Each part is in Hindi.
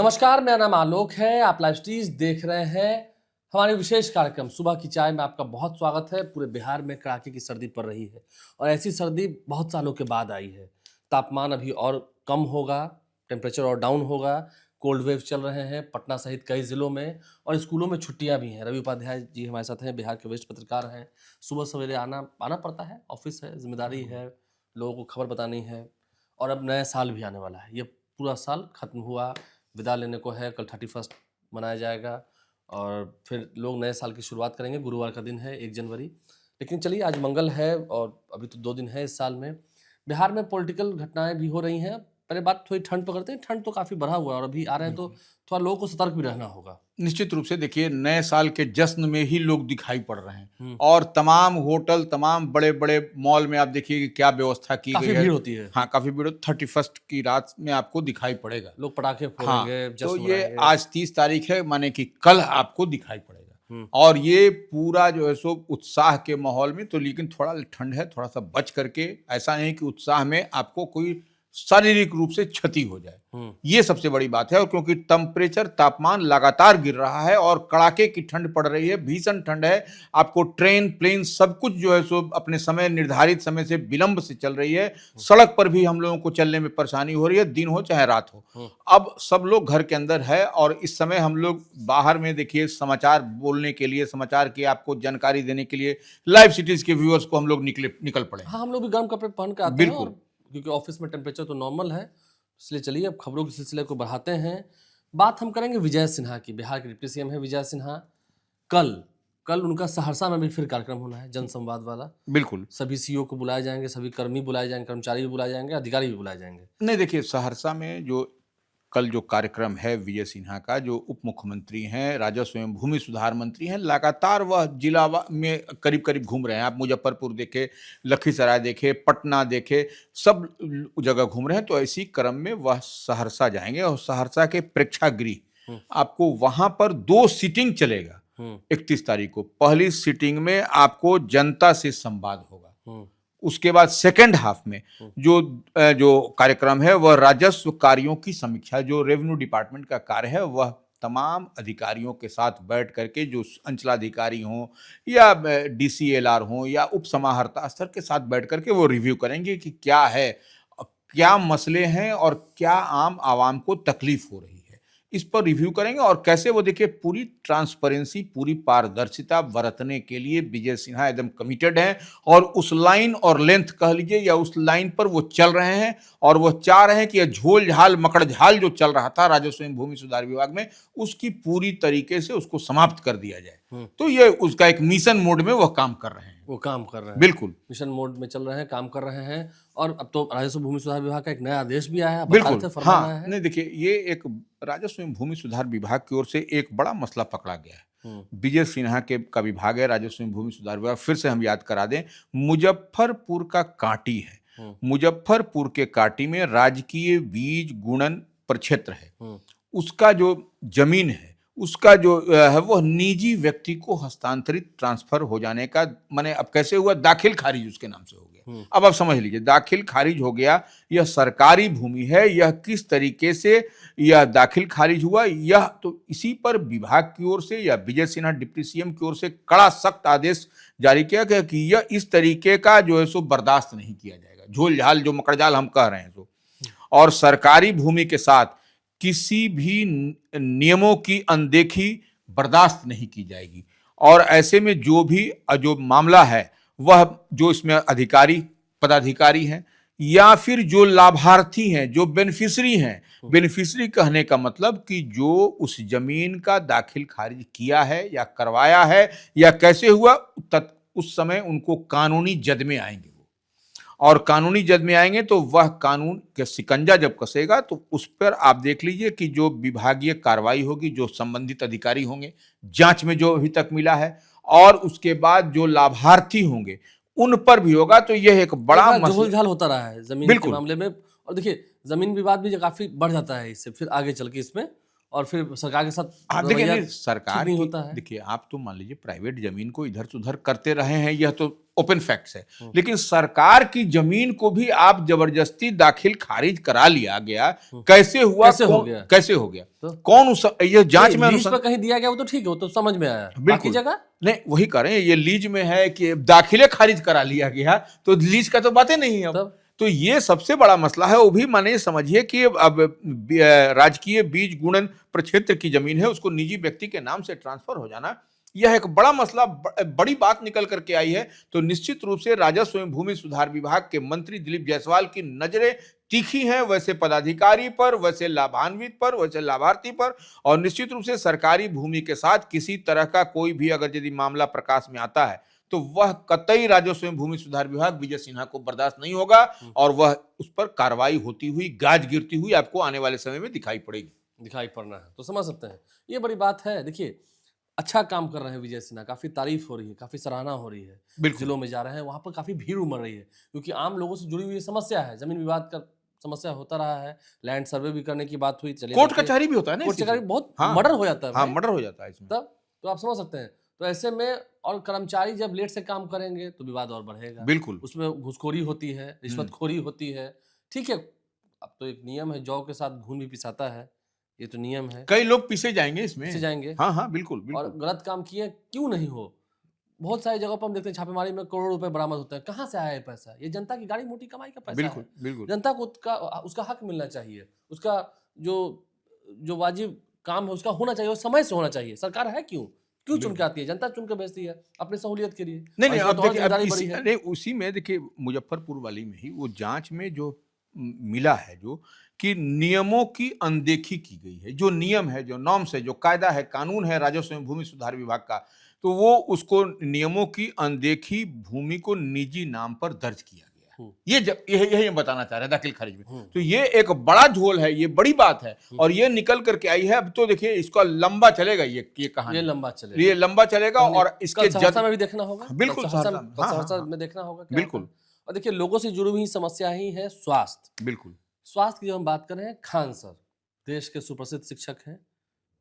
नमस्कार, मेरा नाम आलोक है। आप लाइव स्ट्रीज देख रहे हैं। हमारे विशेष कार्यक्रम सुबह की चाय में आपका बहुत स्वागत है। पूरे बिहार में कड़ाके की सर्दी पड़ रही है और ऐसी सर्दी बहुत सालों के बाद आई है। तापमान अभी और कम होगा, टेम्परेचर और डाउन होगा। कोल्ड वेव चल रहे हैं पटना सहित कई जिलों में और स्कूलों में छुट्टियां भी हैं। रवि उपाध्याय जी हमारे साथ हैं, बिहार के वरिष्ठ पत्रकार हैं। सुबह सवेरे आना आना पड़ता है, ऑफिस है, जिम्मेदारी है, लोगों को खबर बतानी है। और अब नया साल भी आने वाला है। ये पूरा साल खत्म हुआ, विदा लेने को है। कल 31 मनाया जाएगा और फिर लोग नए साल की शुरुआत करेंगे। गुरुवार का दिन है, 1 जनवरी। लेकिन चलिए, आज मंगल है और अभी तो 2 दिन है इस साल में। बिहार में पॉलिटिकल घटनाएं भी हो रही हैं। पहले बात थोड़ी ठंड पर करते हैं। ठंड तो काफ़ी बढ़ा हुआ है और अभी आ रहे हैं तो बिल्कुल। थोड़ा लोगों को सतर्क भी रहना होगा। निश्चित रूप से देखिए, नए साल के जश्न में ही लोग दिखाई पड़ रहे हैं हम्म। और तमाम होटल, तमाम बड़े-बड़े मॉल में आप देखिए कि क्या व्यवस्था की गई काफ़ी है। भीड़ होती है। हाँ, काफ़ी भीड़ 31 की रात में आपको दिखाई पड़ेगा। लोग पटाखे हाँ, फोड़ेंगे, तो जश्न ये मनाएंगे। आज 30 तारीख है, माने कि कल आपको दिखाई पड़ेगा। हम्म। और ये पूरा जो है सो उत्साह के माहौल में, तो लेकिन थोड़ा ठंड है, थोड़ा-सा बच करके, ऐसा नहीं कि उत्साह में आपको कोई शारीरिक रूप से क्षति हो जाए। हम्म। ये सबसे बड़ी बात है। और क्योंकि तापमान लगातार गिर रहा है और कड़ाके की ठंड पड़ रही है, भीषण ठंड है। आपको ट्रेन, प्लेन सब कुछ जो है सो अपने समय, निर्धारित समय से विलंब से चल रही है। सड़क पर भी हम लोगों को चलने में परेशानी हो रही है, दिन हो चाहे रात हो। अब सब लोग घर के अंदर है और इस समय हम लोग बाहर में देखिए समाचार बोलने के लिए, समाचार की आपको जानकारी देने के लिए लाइव सिटीज के व्यूअर्स को हम लोग निकल पड़े हैं। हाँ, हम लोग भी गर्म कपड़े पहन के आते हैं और बिल्कुल। क्योंकि ऑफिस में टेम्परेचर तो नॉर्मल है, इसलिए चलिए अब खबरों के सिलसिले को बढ़ाते हैं। बात हम करेंगे विजय सिन्हा की। बिहार के डिप्टी सीएम है विजय सिन्हा। कल कल उनका सहरसा में भी फिर कार्यक्रम होना है, जनसंवाद वाला। बिल्कुल। सभी सीईओ को बुलाए जाएंगे, सभी कर्मी बुलाए जाएंगे, कर्मचारी भी बुलाए जाएंगे, अधिकारी भी बुलाए जाएंगे। नहीं देखिए, सहरसा में जो कल जो कार्यक्रम है विजय सिन्हा का, जो उप मुख्यमंत्री हैं, राजस्व एवं भूमि सुधार मंत्री हैं, लगातार वह जिला में करीब करीब घूम रहे हैं। आप मुजफ्फरपुर देखे, लखीसराय देखे, पटना देखे, सब जगह घूम रहे हैं। तो इसी क्रम में वह सहरसा जाएंगे और सहरसा के प्रेक्षागृह आपको वहां पर 2 सीटिंग चलेगा। 31 तारीख को पहली सीटिंग में आपको जनता से संवाद होगा। उसके बाद सेकेंड हाफ में जो जो कार्यक्रम है वह राजस्व कार्यों की समीक्षा, जो रेवेन्यू डिपार्टमेंट का कार्य है, वह तमाम अधिकारियों के साथ बैठ करके, जो अंचलाधिकारी हों या डीसीएलआर हों या उप समाहर्ता स्तर के साथ बैठ करके वो रिव्यू करेंगे कि क्या है, क्या मसले हैं और क्या आम आवाम को तकलीफ हो रही है। इस पर रिव्यू करेंगे और कैसे वो देखिए पूरी ट्रांसपेरेंसी, पूरी पारदर्शिता बरतने के लिए विजय सिन्हा एकदम कमिटेड हैं और उस लाइन और लेंथ कह लीजिए या उस लाइन पर वो चल रहे हैं। और वो चाह रहे हैं कि यह झोल झाल मकड़ झाल जो चल रहा था राजस्व एवं भूमि सुधार विभाग में, उसकी पूरी तरीके से उसको समाप्त कर दिया जाए। तो ये उसका एक मिशन मोड में वह काम कर रहे हैं। वो काम कर रहे हैं, बिल्कुल मिशन मोड में चल रहे हैं, काम कर रहे हैं। और अब तो राजस्व भूमि सुधार विभाग का एक नया आदेश भी आया है, बता रहे बिल्कुल। थे, फरमान आया हाँ, है। नहीं देखिए, ये एक राजस्व एवं भूमि सुधार विभाग की ओर से एक बड़ा मसला पकड़ा गया है। विजय सिन्हा के का विभाग है राजस्व एवं भूमि सुधार विभाग। फिर से हम याद करा दें, मुजफ्फरपुर का कांटी है। मुजफ्फरपुर के कांटी में राजकीय बीज गुणन प्रक्षेत्र है। उसका जो जमीन है, उसका जो है वह निजी व्यक्ति को हस्तांतरित, ट्रांसफर हो जाने का, माने अब कैसे हुआ, दाखिल खारिज उसके नाम से हो गया। अब आप समझ लीजिए, दाखिल खारिज हो गया। यह सरकारी भूमि है, यह किस तरीके से यह दाखिल खारिज हुआ, यह तो इसी पर विभाग की ओर से या विजय सिन्हा डिप्टी सीएम की ओर से कड़ा सख्त आदेश जारी किया गया कि यह इस तरीके का जो है सो बर्दाश्त नहीं किया जाएगा। झोल झाल जो मकड़जाल हम कह रहे हैं सो, और सरकारी भूमि के साथ किसी भी नियमों की अनदेखी बर्दाश्त नहीं की जाएगी। और ऐसे में जो मामला है, वह जो इसमें अधिकारी, पदाधिकारी हैं या फिर जो लाभार्थी हैं, जो बेनिफिशियरी हैं, बेनिफिशियरी कहने का मतलब कि जो उस जमीन का दाखिल खारिज किया है या करवाया है या कैसे हुआ, उस समय उनको कानूनी जद में आएंगे। और कानूनी जद में आएंगे तो वह कानून का शिकंजा जब कसेगा तो उस पर आप देख लीजिए कि जो विभागीय कार्रवाई होगी, जो संबंधित अधिकारी होंगे, जांच में जो अभी तक मिला है, और उसके बाद जो लाभार्थी होंगे उन पर भी होगा। तो यह एक बड़ा झोल-झाल होता रहा है जमीन के मामले में। और देखिए, जमीन विवाद भी काफी बढ़ जाता है इससे फिर आगे चल के इसमें, और फिर सरकार के साथ देखिए, रवैया सरकार नहीं की, होता है। देखिए आप तो मान लीजिए प्राइवेट जमीन को इधर से उधर करते रहे हैं, यह तो ओपन फैक्ट्स है। लेकिन सरकार की जमीन को भी आप जबरदस्ती दाखिल खारिज करा लिया गया, कैसे हुआ, कैसे हो गया? कैसे हो गया, तो कौन ये जांच में लीज पर कहीं दिया गया वो तो ठीक है, वो तो समझ में आया, बाकी बिल्कुल जगह नहीं, वही कह रहे हैं, ये लीज में है कि दाखिले खारिज करा लिया गया, तो लीज का तो बातें नहीं है अब। तब तो ये सबसे बड़ा मसला है। वो भी माने समझिए कि अब राजकीय बीज गुणन प्रक्षेत्र की जमीन है, उसको निजी व्यक्ति के नाम से ट्रांसफर हो जाना, यह एक बड़ा मसला, बड़ी बात निकल करके आई है। तो निश्चित रूप से राजस्व एवं भूमि सुधार विभाग के मंत्री दिलीप जायसवाल की नजरें तीखी हैं, वैसे पदाधिकारी पर, वैसे लाभान्वित पर, वैसे लाभार्थी पर, और निश्चित रूप से सरकारी भूमि के साथ किसी तरह का कोई भी अगर यदि मामला प्रकाश में आता है तो वह कतई राजस्व एवं भूमि सुधार विभाग विजय सिन्हा को बर्दाश्त नहीं होगा, और वह उस पर कार्रवाई होती हुई, गाज गिरती हुई आपको आने वाले समय में दिखाई पड़ना है। तो समझ सकते हैं, ये बड़ी बात है। देखिए, अच्छा काम कर रहे हैं विजय सिन्हा, काफी तारीफ हो रही है, काफी सराहना हो रही है। जिलों में जा रहे हैं, वहां पर काफी भीड़ उमड़ रही है, क्योंकि आम लोगों से जुड़ी हुई समस्या है, जमीन विवाद का समस्या होता रहा है, लैंड सर्वे भी करने की बात हुई, चलिए कोर्ट कचहरी भी होता है ना, कोर्ट कचहरी बहुत हाँ, मर्डर हो जाता है, हाँ, मर्डर हो जाता है इसमें। तब तो आप समझ सकते हैं। तो ऐसे में और कर्मचारी जब लेट से काम करेंगे तो विवाद और बढ़ेगा, बिल्कुल, उसमें घूसखोरी होती है, रिश्वतखोरी होती है, ठीक है। अब तो एक नियम है, जौ के साथ घून भी पिसाता है, ये तो नियम है, कई लोग पीछे जाएंगे इसमें, पीछे जाएंगे, हाँ हाँ बिल्कुल और बिल्कुल। गलत काम किए क्यों नहीं हो। बहुत सारी जगहों पर हम देखते हैं छापेमारी में करोड़ों रुपए बरामद होता है, कहाँ से आया है पैसा? ये जनता की गाड़ी मोटी कमाई का पैसा बिल्कुल है, बिल्कुल। जनता को उसका हक मिलना चाहिए, उसका जो जो वाजिब काम है उसका होना चाहिए, वो समय से होना चाहिए। सरकार है क्यों चुन के आती है? जनता चुन के भेजती है अपनी सहूलियत के लिए। नहीं नहीं, इसमें अब तो और देखिए, अब जिम्मेदारी बड़ी है। नहीं, उसी में देखिए मुजफ्फरपुर वाली में ही वो जांच में जो मिला है, जो कि नियमों की अनदेखी की गई है, जो नियम है, जो नॉर्म्स है, जो कायदा है, कानून है राजस्व एवं भूमि सुधार विभाग का, तो वो उसको नियमों की अनदेखी, भूमि को निजी नाम पर दर्ज किया गया। यही हम बताना चाह रहे हैं दाखिल खारिज में। तो ये एक बड़ा झोल है, ये बड़ी बात है, और ये निकल करके आई है। अब तो देखिए इसका लंबा चलेगा, ये कहानी ये लंबा चलेगा, और इसके सहरसा में भी देखना होगा, बिल्कुल सहरसा में देखना होगा बिल्कुल। और देखिए, लोगों से जुड़ी हुई समस्या ही है स्वास्थ्य। बिल्कुल, स्वास्थ्य की जब हम बात कर रहे हैं, खान सर देश के सुप्रसिद्ध शिक्षक हैं,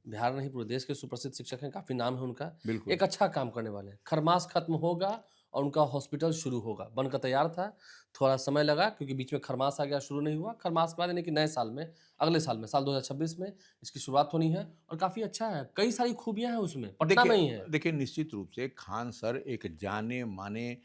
बिहार नहीं पूरे देश के सुप्रसिद्ध शिक्षक हैं, काफी नाम है उनका, एक अच्छा काम करने वाले। खरमास खत्म होगा और उनका हॉस्पिटल शुरू होगा, बनकर तैयार था, थोड़ा समय लगा क्योंकि बीच में खरमास आ गया, शुरू नहीं हुआ। खरमास के बाद यानी कि नए साल में, अगले साल में, साल 2026 में इसकी शुरुआत होनी है, और काफी अच्छा है, कई सारी खूबियां हैं उसमें, पटना में ही है। देखिए निश्चित रूप से खान सर एक जाने माने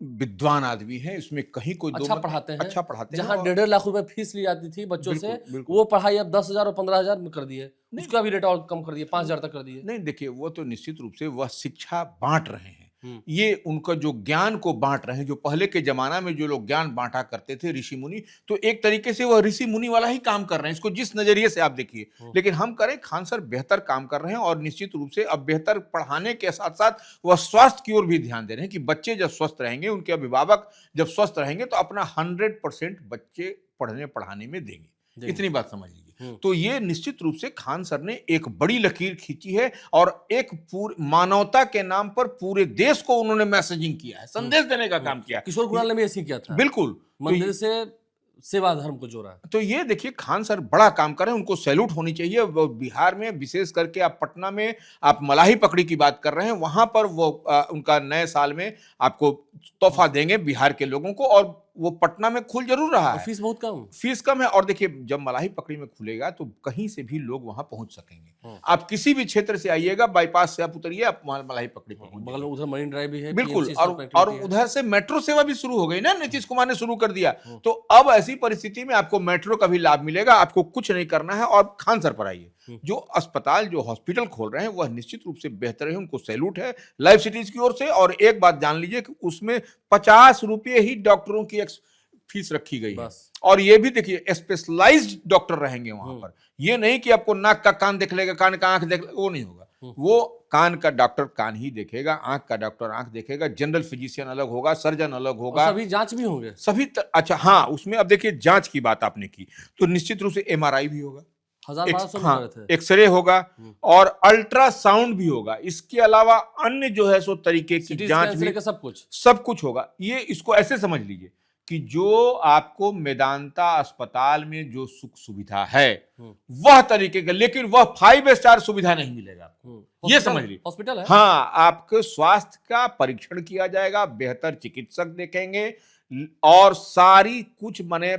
विद्वान आदमी है, इसमें कहीं कोई अच्छा पढ़ाते हैं, अच्छा पढ़ाते हैं। जहाँ 1.5 लाख रुपए फीस ली जाती थी बच्चों से, वो पढ़ाई अब 10,000 और 15,000 में कर दिए, उसका भी रेट और कम कर दिए, 5,000 तक कर दिए। नहीं देखिए, वो तो निश्चित रूप से वह शिक्षा बांट रहे हैं, ये उनका जो ज्ञान को बांट रहे हैं। जो पहले के जमाना में जो लोग ज्ञान बांटा करते थे ऋषि मुनि, तो एक तरीके से वह ऋषि मुनि वाला ही काम कर रहे हैं, इसको जिस नजरिए से आप देखिए। लेकिन हम करें, खान सर बेहतर काम कर रहे हैं, और निश्चित रूप से अब बेहतर पढ़ाने के साथ साथ वह स्वास्थ्य की ओर भी ध्यान दे रहे हैं कि बच्चे जब स्वस्थ रहेंगे, उनके अभिभावक जब स्वस्थ रहेंगे, तो अपना 100% बच्चे पढ़ने पढ़ाने में देंगे। इतनी बात समझ लीजिए। तो ये निश्चित रूप से खान सर ने एक बड़ी लकीर खींची है, और एक पूरी मानवता के नाम पर पूरे देश को उन्होंने मैसेजिंग किया है, संदेश देने का काम किया। किशोर कुणाल ने भी ऐसे किया था, बिल्कुल, मंदिर से सेवा धर्म को जोड़ा। तो ये देखिए खान सर बड़ा काम कर रहे हैं, उनको सैल्यूट होनी चाहिए। बिहार में विशेष करके, आप पटना में आप मलाही पकड़ी की बात कर रहे हैं, वहां पर वो उनका नए साल में आपको तोहफा देंगे बिहार के लोगों को, और वो पटना में खुल जरूर रहा है, फीस बहुत कम, फीस कम है। और देखिए जब मलाही पकड़ी में खुलेगा तो कहीं से भी लोग वहां पहुंच सकेंगे। आप किसी भी क्षेत्र से आइएगा, बाईपास से आप उतरिए, आप मलाही पकड़ी पहुंच, बगल में उधर मरीन ड्राइव भी है, बिल्कुल, और उधर से मेट्रो सेवा भी शुरू हो गई ना, नीतीश कुमार ने शुरू कर दिया। तो अब ऐसी परिस्थिति में आपको मेट्रो का भी लाभ मिलेगा, आपको कुछ नहीं करना है, और खान सर पर आइए। जो अस्पताल, जो हॉस्पिटल खोल रहे हैं, वह निश्चित रूप से बेहतर है, उनको सैल्यूट है लाइफ सिटीज की ओर से। और एक बात जान लीजिए कि उसमें 50 रुपये ही डॉक्टरों की फीस रखी गई है, और ये भी देखिए स्पेशलाइज्ड डॉक्टर रहेंगे वहां पर। ये नहीं कि आपको नाक का कान देख लेगा, कान का आंख देख लेगा, वो नहीं होगा। वो कान का डॉक्टर कान ही देखेगा, आंख का डॉक्टर आंख देखेगा, जनरल फिजिशियन अलग होगा, सर्जन अलग होगा, सभी जांच भी होंगे, अच्छा हाँ, उसमें अब देखिए जांच की बात आपने की, तो निश्चित रूप से MRI भी होगा, 1200 एक्सरे होगा, और अल्ट्रासाउंड भी होगा। इसके अलावा अन्य जो है सो तरीके की जांच भी, सब कुछ होगा। ये इसको ऐसे समझ लीजिए कि जो आपको मेदांता अस्पताल में जो सुख सुविधा है हम्म, वह तरीके का, लेकिन वह 5 स्टार सुविधा नहीं मिलेगा आपको। ये हॉस्पिटल- समझ लीजिए। हॉस्पिटल है। हाँ, आपके स्वास्थ्य का परीक्षण किया जाएगा, बेहतर चिकित्सक देखेंगे और सारी कुछ माने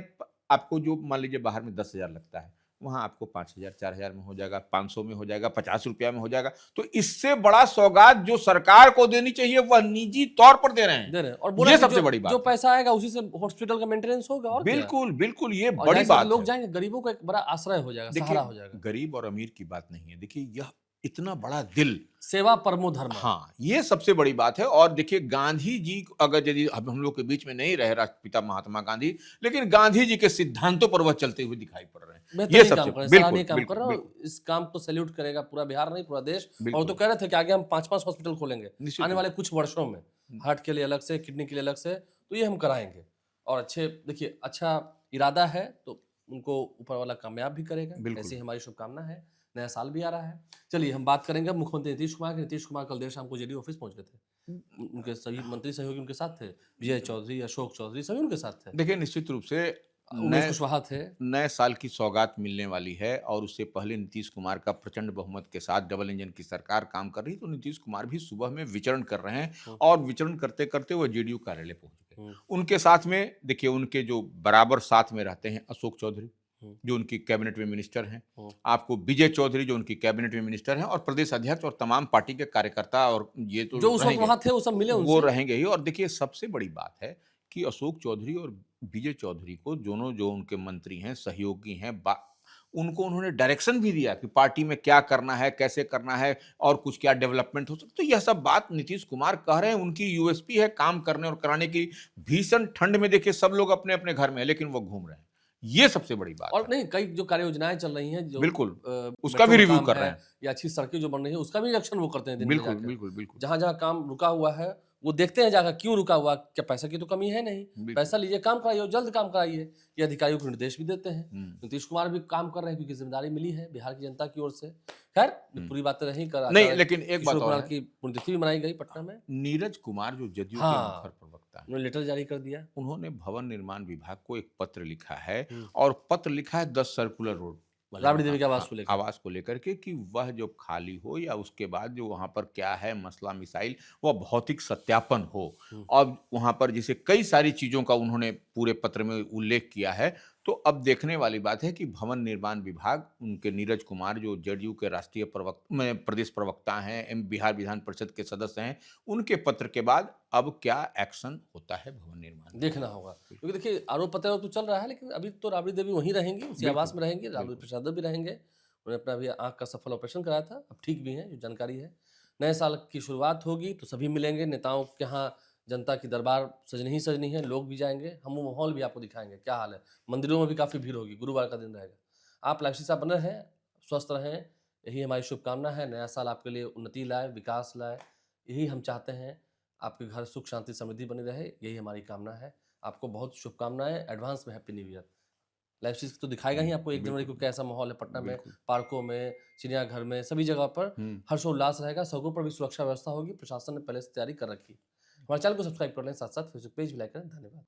आपको जो मान लीजिए बाहर में 10,000 लगता है, वहां आपको 5,000 4,000 में हो जाएगा, 500 में हो जाएगा, 50 रुपया में हो जाएगा। तो इससे बड़ा सौगात जो सरकार को देनी चाहिए वह निजी तौर पर दे रहे हैं। और बोला ये कि सबसे बड़ी बात जो है। पैसा आएगा उसी से हॉस्पिटल का मेंटेनेंस होगा। और क्या? बिल्कुल बिल्कुल, ये और बड़ी यहाँ से बात लोग है। जाएंगे, गरीबों का एक बड़ा आश्रय हो जाएगा, सहारा हो जाएगा। गरीब और अमीर की बात नहीं है, देखिए यह इतना बड़ा दिल, सेवा परमो धर्म। हाँ, ये सबसे बड़ी बात है। और देखिए गांधी जी, अगर यदि अब हम लोग के बीच में नहीं रहे राष्ट्रपिता महात्मा गांधी, लेकिन गांधी जी के सिद्धांतों पर वह चलते हुए दिखाई पड़ रहे हैं। ये बेहतरीन सबसे काम कर रहे हैं, बिल्कुल सराहनीय काम कर रहे हैं। बिल्कुल और इस काम को सैल्यूट करेगा पूरा बिहार, नहीं पूरा देश। और बिल्कुल। तो कह रहे थे कि आगे हम 5-5 हॉस्पिटल खोलेंगे निश्चित आने रूप वाले कुछ वर्षों में, हार्ट के लिए अलग से, किडनी के लिए अलग से, तो ये हम कराएंगे। और अच्छे, देखिए अच्छा इरादा है तो उनको ऊपर वाला कामयाब भी करेगा, बिल्कुल। ऐसी हमारी शुभकामना है। नया साल भी आ रहा है। चलिए हम बात करेंगे मुख्यमंत्री नीतीश कुमार के। नीतीश कुमार कल देर शाम को जेडीयू ऑफिस पहुंच गए थे। उनके सभी मंत्री सहयोगी उनके साथ थे, विजय चौधरी, अशोक चौधरी, सभी उनके साथ थे। देखिए निश्चित रूप से उमेश कुशवाहा थे। नए साल की सौगात मिलने वाली है और उससे पहले नीतीश कुमार का प्रचंड बहुमत के साथ डबल इंजन की सरकार काम कर रही है। तो नीतीश कुमार भी सुबह में विचरण कर रहे हैं और विचरण करते करते वो जेडीयू कार्यालय पहुंच गए। उनके साथ में देखिए उनके जो बराबर साथ में रहते हैं अशोक चौधरी जो उनकी कैबिनेट में मिनिस्टर हैं, आपको विजय चौधरी जो उनकी कैबिनेट में मिनिस्टर हैं, और प्रदेश अध्यक्ष और तमाम पार्टी के कार्यकर्ता, और ये तो जो उस वक्त वहां थे वो सब मिले वो उनसे। रहेंगे ही। और देखिए सबसे बड़ी बात है कि अशोक चौधरी और विजय चौधरी को दोनों जो उनके मंत्री हैं, सहयोगी हैं, उनको उन्होंने डायरेक्शन भी दिया कि पार्टी में क्या करना है, कैसे करना है और कुछ क्या डेवलपमेंट हो सकता। तो यह सब बात नीतीश कुमार कह रहे हैं, उनकी यूएसपी है काम करने और कराने की। भीषण ठंड में देखिए सब लोग अपने अपने घर में है लेकिन वो घूम रहे हैं, ये सबसे बड़ी बात और है। नहीं, कई जो कार्य योजनाएं चल रही हैं, जो बिल्कुल, उसका मेट्रो भी का रिव्यू काम कर है रहे हैं। या अच्छी सड़कें जो बन रही है उसका भी निरीक्षण वो करते हैं दिन में बिल्कुल जाकर। बिल्कुल बिल्कुल जहां जहां काम रुका हुआ है वो देखते हैं जाकर, क्यों रुका हुआ, क्या पैसा की तो कमी है नहीं, बिल्कुल। पैसा लीजिए, काम कराइए और जल्द काम कराइए। ये अधिकारियों को निर्देश भी देते हैं। हम्म। नीतीश कुमार भी काम कर रहे हैं क्योंकि जिम्मेदारी मिली है बिहार की जनता की ओर से। खैर पूरी बातें रही कर नहीं, लेकिन एक बात और कुमार है, की पुण्यतिथि भी मनाई गई पटना में। नीरज कुमार जो जदयू के हाँ, मुखर प्रवक्ता हैं, उन्होंने लेटर जारी कर दिया। उन्होंने भवन निर्माण विभाग को एक पत्र लिखा है, हम्म। और पत्र लिखा है 10 सर्कुलर रोड राबड़ी देवी के आवास को लेकर। आवास को लेकर के, कि वह जो खाली हो या उसके बाद जो वहां पर क्या है मसला मिसाइल, वह भौतिक सत्यापन हो। अब वहां पर जैसे कई सारी चीजों का उन्होंने पूरे पत्र में उल्लेख किया है। तो अब देखने वाली बात है कि भवन निर्माण विभाग, उनके नीरज कुमार जो जदयू के राष्ट्रीय प्रदेश प्रवक्ता हैं, बिहार विधान परिषद के सदस्य हैं, उनके पत्र के बाद अब क्या एक्शन होता है भवन निर्माण देखना होगा। क्योंकि देखिए आरोप प्रत्यारोप तो चल रहा है, लेकिन अभी तो राबड़ी देवी वहीं रहेंगी, उसी आवास में रहेंगी, लालू प्रसाद भी रहेंगे। उन्होंने अपना अभी आंख का सफल ऑपरेशन कराया था, अब ठीक भी हैं, जो जानकारी है। नए साल की शुरुआत होगी तो सभी मिलेंगे। नेताओं के यहाँ जनता की दरबार सजनी ही सजनी है, लोग भी जाएंगे, हम वो माहौल भी आपको दिखाएंगे क्या हाल है। मंदिरों में भी काफ़ी भीड़ होगी, गुरुवार का दिन रहेगा। आप लाइफ साहब बने रहें, स्वस्थ रहें, यही हमारी शुभकामना है। नया साल आपके लिए उन्नति लाए, विकास लाए, यही हम चाहते हैं। आपके घर सुख शांति समृद्धि बनी रहे, यही हमारी कामना है। आपको बहुत शुभकामनाएं, एडवांस में हैप्पी न्यू ईयर। लाइफ चीज तो दिखाएगा ही आपको 1 जनवरी को कैसा माहौल है पटना में, पार्कों में, चिड़ियाघर में, सभी जगह पर हर्षोल्लास रहेगा। सड़कों पर भी सुरक्षा व्यवस्था होगी, प्रशासन ने पहले से तैयारी कर रखी। हमारे चैनल को सब्सक्राइब कर लें, साथ साथ फेसबुक पेज भी लाइक करें। धन्यवाद।